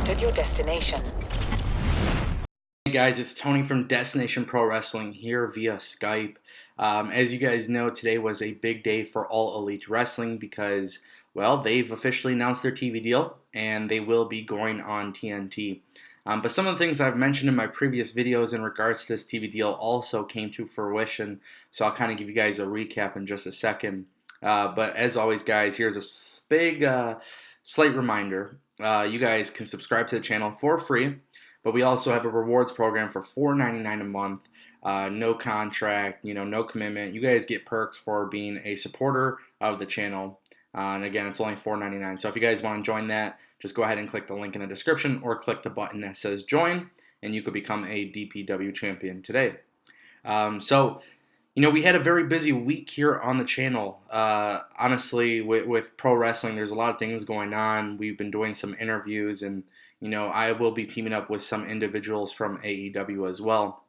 entered your destination. Hey guys, it's Tony from Destination Pro Wrestling here via Skype. As you guys know, today was a big day for All Elite Wrestling because, well, they've officially announced their TV deal and they will be going on TNT. But some of the things I've mentioned in my previous videos in regards to this TV deal also came to fruition, so I'll kind of give you guys a recap in just a second. But as always, guys, here's a big, slight reminder. You guys can subscribe to the channel for free. But we also have a rewards program for $4.99 a month, no contract, no commitment. You guys get perks for being a supporter of the channel. And again, it's only $4.99. So if you guys want to join that, just go ahead and click the link in the description or click the button that says join, and you could become a DPW champion today. We had a very busy week here on the channel. Honestly, with pro wrestling, there's a lot of things going on. We've been doing some interviews, and I will be teaming up with some individuals from AEW as well.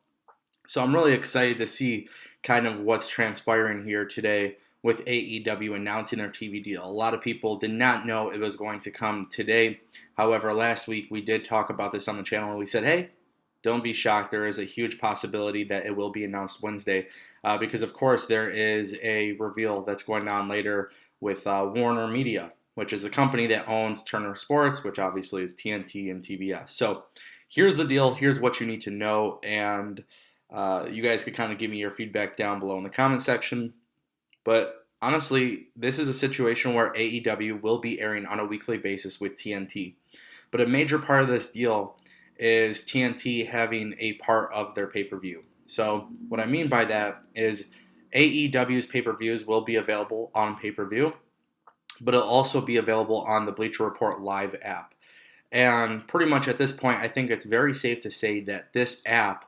So I'm really excited to see kind of what's transpiring here today with AEW announcing their TV deal. A lot of people did not know it was going to come today. However, last week we did talk about this on the channel, and we said, hey, don't be shocked. There is a huge possibility that it will be announced Wednesday because, of course, there is a reveal that's going on later with Warner Media, which is the company that owns Turner Sports, which obviously is TNT and TBS. So here's the deal. Here's what you need to know. And you guys could kind of give me your feedback down below in the comment section. But honestly, this is a situation where AEW will be airing on a weekly basis with TNT. But a major part of this deal is TNT having a part of their pay-per-view. So what I mean by that is AEW's pay-per-views will be available on pay-per-view, but it'll also be available on the Bleacher Report Live app. And pretty much at this point, I think it's very safe to say that this app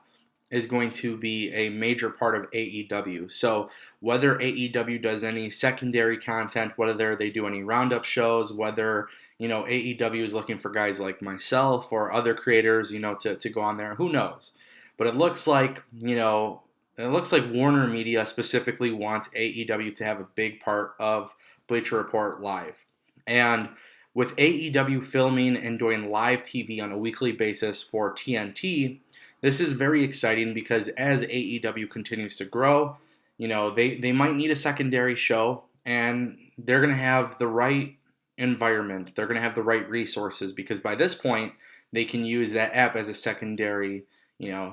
is going to be a major part of AEW. So whether AEW does any secondary content, whether they do any roundup shows, whether AEW is looking for guys like myself or other creators, to go on there, who knows? But it looks like, Warner Media specifically wants AEW to have a big part of Bleacher Report Live. And with AEW filming and doing live TV on a weekly basis for TNT, this is very exciting because as AEW continues to grow, they might need a secondary show, and they're going to have the right environment. They're going to have the right resources because by this point, they can use that app as a secondary,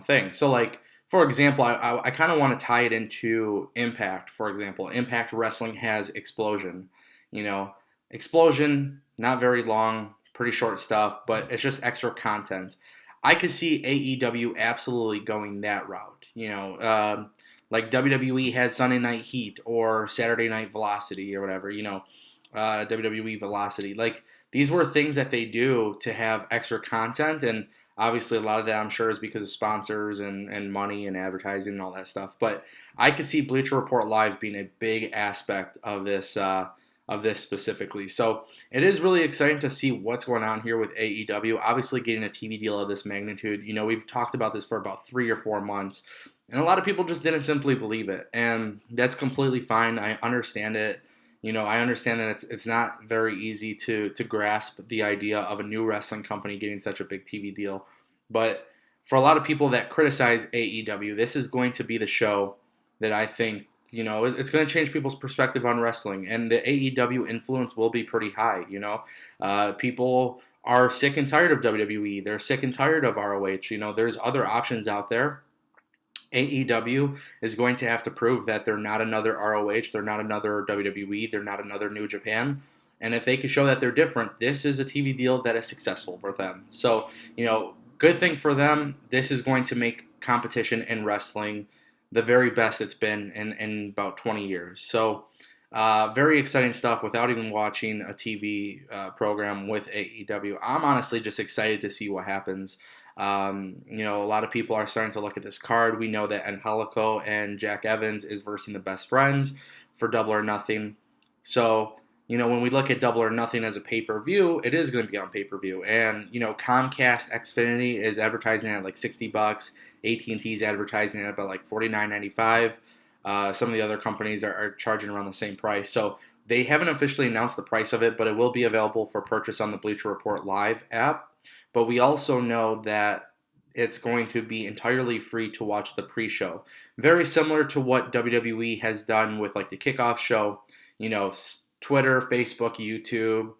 thing. So for example, I kind of want to tie it into Impact, for example. Impact Wrestling has Explosion. Explosion, not very long, pretty short stuff, but it's just extra content. I could see AEW absolutely going that route. Like WWE had Sunday Night Heat or Saturday Night Velocity or whatever, WWE Velocity. These were things that they do to have extra content, and obviously a lot of that I'm sure is because of sponsors and money and advertising and all that stuff. But I could see Bleacher Report Live being a big aspect of this specifically. So it is really exciting to see what's going on here with AEW. Obviously getting a TV deal of this magnitude. We've talked about this for about 3 or 4 months, and a lot of people just didn't simply believe it. And that's completely fine. I understand it. I understand that it's not very easy to grasp the idea of a new wrestling company getting such a big TV deal. But for a lot of people that criticize AEW, this is going to be the show that I think, it's going to change people's perspective on wrestling. And the AEW influence will be pretty high, People are sick and tired of WWE. They're sick and tired of ROH. There's other options out there. AEW is going to have to prove that they're not another ROH, they're not another WWE, they're not another New Japan. And if they can show that they're different, this is a TV deal that is successful for them. So, good thing for them. This is going to make competition in wrestling the very best it's been in about 20 years. So, very exciting stuff without even watching a TV program with AEW. I'm honestly just excited to see what happens. A lot of people are starting to look at this card. We know that Angelico and Jack Evans is versing the Best Friends for Double or Nothing. So, when we look at Double or Nothing as a pay-per-view, it is going to be on pay-per-view. And, Comcast Xfinity is advertising at like $60. AT&T is advertising at about like $49.95. Some of the other companies are charging around the same price. So they haven't officially announced the price of it, but it will be available for purchase on the Bleacher Report Live app. but we also know that it's going to be entirely free to watch the pre-show. Very similar to what WWE has done with like the kickoff show, Twitter, Facebook, YouTube.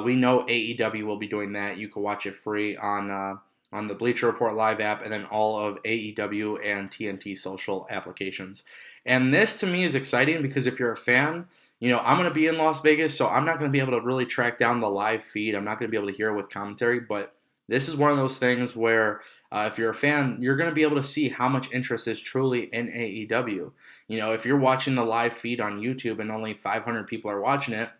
We know AEW will be doing that. You can watch it free on the Bleacher Report Live app, and then all of AEW and TNT social applications. And this to me is exciting because if you're a fan, I'm going to be in Las Vegas, so I'm not going to be able to really track down the live feed. I'm not going to be able to hear it with commentary, but this is one of those things where if you're a fan, you're going to be able to see how much interest is truly in AEW. If you're watching the live feed on YouTube and only 500 people are watching it,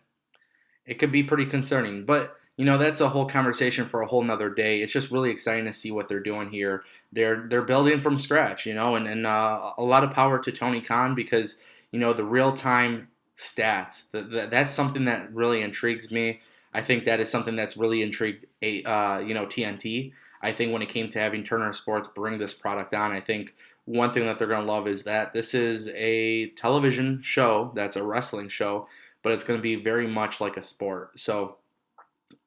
it could be pretty concerning. But that's a whole conversation for a whole nother day. It's just really exciting to see what they're doing here. They're building from scratch, and a lot of power to Tony Khan because the real time stats. That's something that really intrigues me. I think that is something that's really intrigued TNT. I think when it came to having Turner Sports bring this product on, I think one thing that they're going to love is that this is a television show that's a wrestling show, but it's going to be very much like a sport. So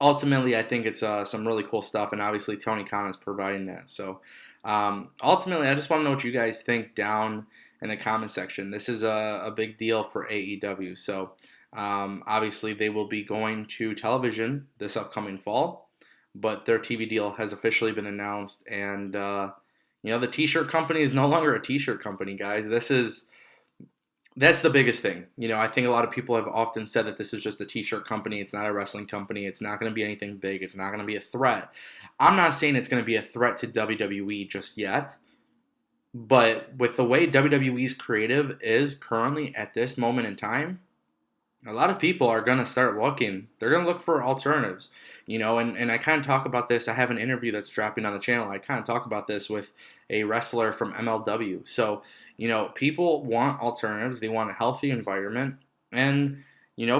ultimately, I think it's some really cool stuff, and obviously Tony Khan is providing that. So ultimately, I just want to know what you guys think down in the comment section. This is a big deal for AEW. So obviously, they will be going to television this upcoming fall, but their TV deal has officially been announced, and the T-shirt company is no longer a T-shirt company, guys. That's the biggest thing. I think a lot of people have often said that this is just a T-shirt company. It's not a wrestling company. It's not going to be anything big. It's not going to be a threat. I'm not saying it's going to be a threat to WWE just yet, but with the way WWE's creative is currently at this moment in time, a lot of people are going to start looking. They're going to look for alternatives, and I kind of talk about this. I have an interview that's dropping on the channel. I kind of talk about this with a wrestler from MLW. So, people want alternatives. They want a healthy environment, and,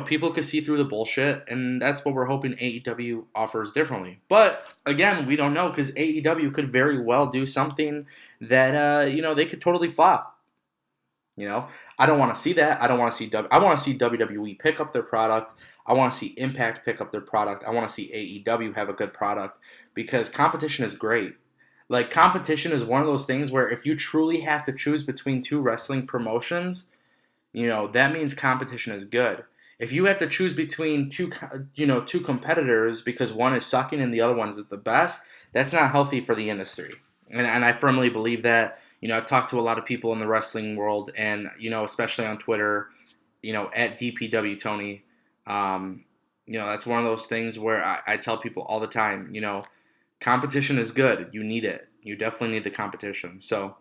people can see through the bullshit, and that's what we're hoping AEW offers differently. But, again, we don't know because AEW could very well do something that, they could totally flop. I don't want to see that. I want to see WWE pick up their product. I want to see Impact pick up their product. I want to see AEW have a good product because competition is great. Like, competition is one of those things where if you truly have to choose between two wrestling promotions, that means competition is good. If you have to choose between two competitors because one is sucking and the other one's the best, that's not healthy for the industry. And I firmly believe that. I've talked to a lot of people in the wrestling world, and especially on Twitter, at DPW Tony. That's one of those things where I tell people all the time. Competition is good. You need it. You definitely need the competition. So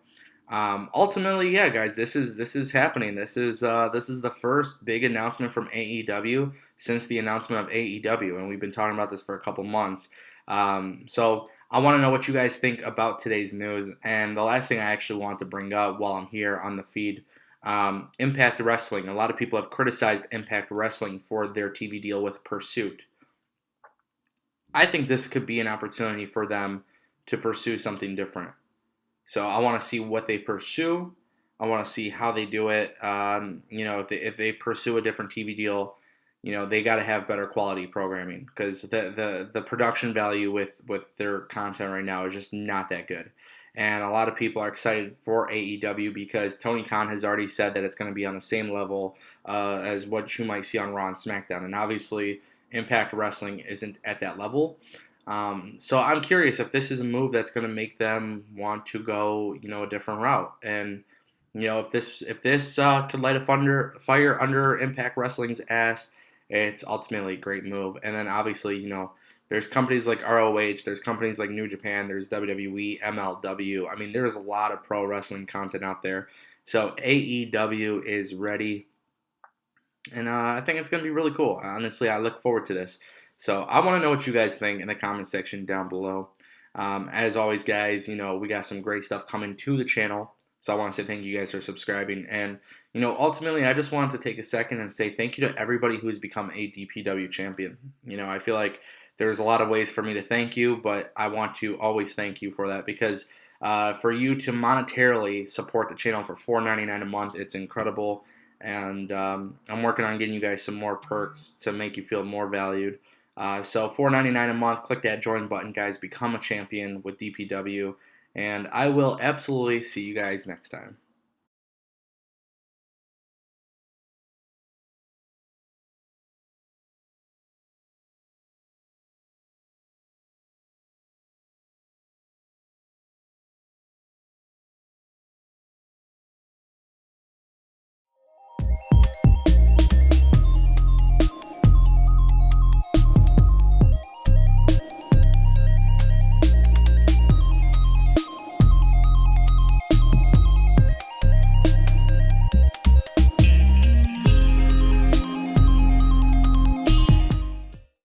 ultimately, yeah, guys, this is happening. This is the first big announcement from AEW since the announcement of AEW, and we've been talking about this for a couple months. So I want to know what you guys think about today's news. And the last thing I actually want to bring up while I'm here on the feed, Impact Wrestling. A lot of people have criticized Impact Wrestling for their TV deal with Pursuit. I think this could be an opportunity for them to pursue something different. So I want to see what they pursue. I want to see how they do it. If they pursue a different TV deal, they got to have better quality programming because the production value with their content right now is just not that good. And a lot of people are excited for AEW because Tony Khan has already said that it's going to be on the same level as what you might see on Raw and SmackDown. And obviously, Impact Wrestling isn't at that level. So I'm curious if this is a move that's going to make them want to go, a different route. And if this could light a fire under Impact Wrestling's ass, it's ultimately a great move. And then obviously, there's companies like ROH, there's companies like New Japan, there's WWE, MLW. I mean, there's a lot of pro wrestling content out there. So AEW is ready. And I think it's going to be really cool. Honestly, I look forward to this. So I want to know what you guys think in the comment section down below. As always, guys, we got some great stuff coming to the channel. So I want to say thank you guys for subscribing. And, ultimately, I just wanted to take a second and say thank you to everybody who's become a DPW champion. I feel like there's a lot of ways for me to thank you, but I want to always thank you for that because for you to monetarily support the channel for $4.99 a month, it's incredible. And I'm working on getting you guys some more perks to make you feel more valued. So $4.99 a month. Click that join button, guys. Become a champion with DPW. And I will absolutely see you guys next time.